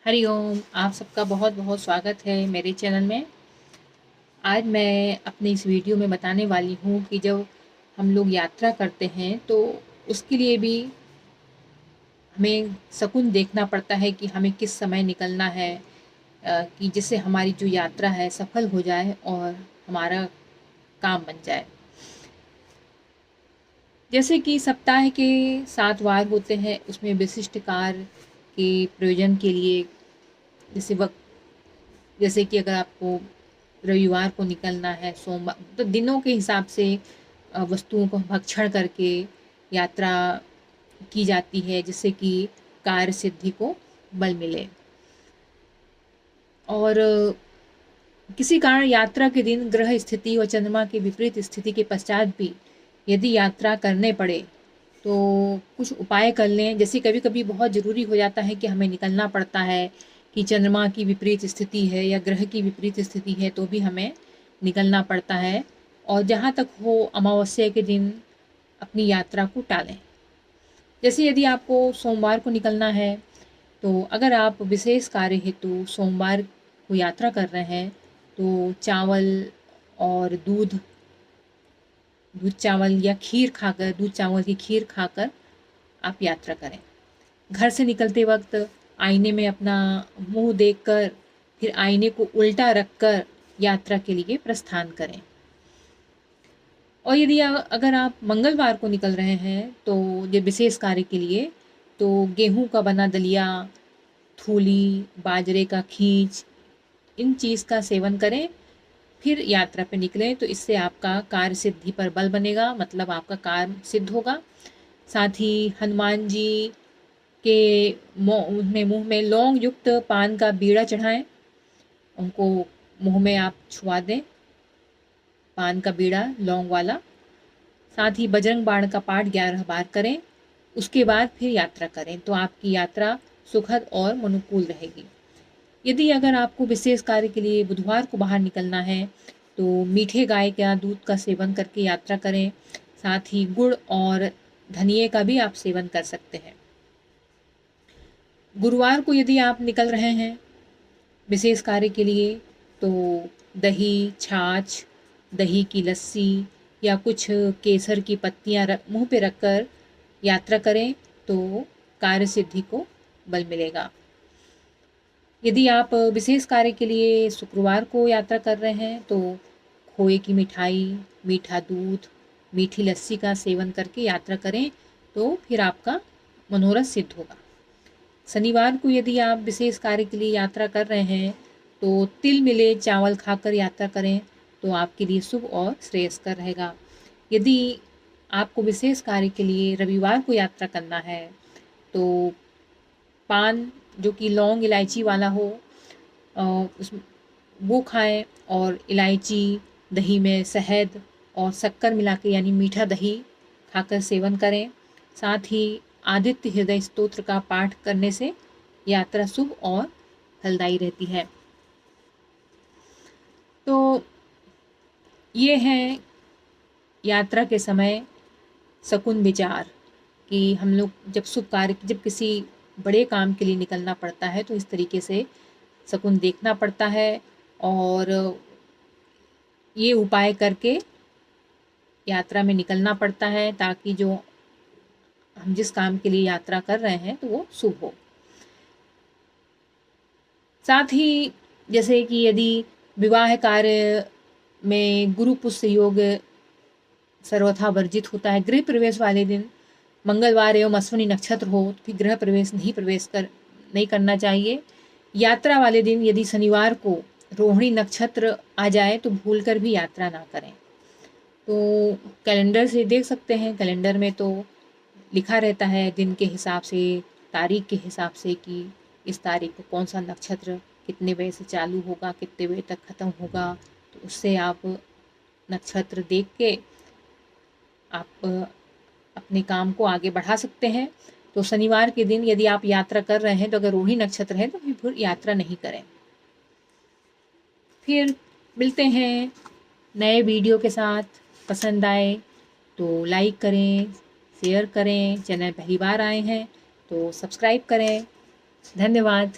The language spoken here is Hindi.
हरिओम, आप सबका बहुत बहुत स्वागत है मेरे चैनल में। आज मैं अपनी इस वीडियो में बताने वाली हूँ कि जब हम लोग यात्रा करते हैं तो उसके लिए भी हमें शकुन देखना पड़ता है कि हमें किस समय निकलना है, कि जिससे हमारी जो यात्रा है सफल हो जाए और हमारा काम बन जाए। जैसे कि सप्ताह के 7 वार होते हैं, उसमें विशिष्ट कार्य के प्रयोजन के लिए जैसे जैसे कि अगर आपको रविवार को निकलना है, सोमवार, तो दिनों के हिसाब से वस्तुओं को भक्षण करके यात्रा की जाती है, जिससे कि कार्य सिद्धि को बल मिले। और किसी कारण यात्रा के दिन ग्रह स्थिति और चंद्रमा की विपरीत स्थिति के पश्चात भी यदि यात्रा करने पड़े तो कुछ उपाय कर लें। जैसे कभी कभी बहुत ज़रूरी हो जाता है कि हमें निकलना पड़ता है, कि चंद्रमा की विपरीत स्थिति है या ग्रह की विपरीत स्थिति है, तो भी हमें निकलना पड़ता है। और जहाँ तक हो अमावस्या के दिन अपनी यात्रा को टालें। जैसे यदि आपको सोमवार को निकलना है, तो अगर आप विशेष कार्य हेतु सोमवार को यात्रा कर रहे हैं तो चावल और दूध चावल या खीर खाकर, दूध चावल की खीर खाकर आप यात्रा करें। घर से निकलते वक्त आईने में अपना मुंह देखकर फिर आईने को उल्टा रखकर यात्रा के लिए प्रस्थान करें। और यदि अगर आप मंगलवार को निकल रहे हैं तो ये विशेष कार्य के लिए, तो गेहूं का बना दलिया, थूली, बाजरे का खींच, इन चीज़ का सेवन करें, फिर यात्रा पे निकलें। तो इससे आपका कार्य सिद्धि पर बल बनेगा, मतलब आपका कार्य सिद्ध होगा। साथ ही हनुमान जी के मुंह में लौंग युक्त पान का बीड़ा चढ़ाएं, उनको मुंह में आप छुआ दें पान का बीड़ा लौंग वाला। साथ ही बजरंग बाण का पाठ 11 बार करें। उसके बाद फिर यात्रा करें, तो आपकी यात्रा सुखद और अनुकूल रहेगी। यदि अगर आपको विशेष कार्य के लिए बुधवार को बाहर निकलना है तो मीठे गाय का दूध का सेवन करके यात्रा करें। साथ ही गुड़ और धनिये का भी आप सेवन कर सकते हैं। गुरुवार को यदि आप निकल रहे हैं विशेष कार्य के लिए तो दही, छाछ, दही की लस्सी या कुछ केसर की पत्तियां मुंह पे रखकर यात्रा करें, तो कार्य सिद्धि को बल मिलेगा। यदि आप विशेष कार्य के लिए शुक्रवार को यात्रा कर रहे हैं तो खोए की मिठाई, मीठा दूध, मीठी लस्सी का सेवन करके यात्रा करें, तो फिर आपका मनोरथ सिद्ध होगा। शनिवार को यदि आप विशेष कार्य के लिए यात्रा कर रहे हैं तो तिल मिले चावल खाकर यात्रा करें, तो आपके लिए शुभ और श्रेयस्कर रहेगा। यदि आपको विशेष कार्य के लिए रविवार को यात्रा करना है तो पान जो कि लौंग इलायची वाला हो उस वो खाएं, और इलायची, दही में शहद और शक्कर मिला के यानी मीठा दही खाकर सेवन करें। साथ ही आदित्य हृदय स्तोत्र का पाठ करने से यात्रा शुभ और फलदायी रहती है। तो ये हैं यात्रा के समय शकुन विचार, कि हम लोग जब शुभ कार्य, जब किसी बड़े काम के लिए निकलना पड़ता है तो इस तरीके से शकुन देखना पड़ता है और ये उपाय करके यात्रा में निकलना पड़ता है, ताकि जो हम जिस काम के लिए यात्रा कर रहे हैं तो वो शुभ हो। साथ ही जैसे कि यदि विवाह कार्य में गुरु पुष्य योग सर्वथा वर्जित होता है। गृह प्रवेश वाले दिन मंगलवार एवं अश्विनी नक्षत्र हो तो फिर गृह प्रवेश नहीं करना चाहिए। यात्रा वाले दिन यदि शनिवार को रोहिणी नक्षत्र आ जाए तो भूलकर भी यात्रा ना करें। तो कैलेंडर से देख सकते हैं, कैलेंडर में तो लिखा रहता है दिन के हिसाब से, तारीख के हिसाब से, कि इस तारीख को कौन सा नक्षत्र कितने बजे से चालू होगा, कितने बजे तक ख़त्म होगा। तो उससे आप नक्षत्र देख के आप अपने काम को आगे बढ़ा सकते हैं। तो शनिवार के दिन यदि आप यात्रा कर रहे हैं तो अगर रोहिणी नक्षत्र है तो फिर यात्रा नहीं करें। फिर मिलते हैं नए वीडियो के साथ। पसंद आए तो लाइक करें, शेयर करें। चैनल पहली बार आए हैं तो सब्सक्राइब करें। धन्यवाद।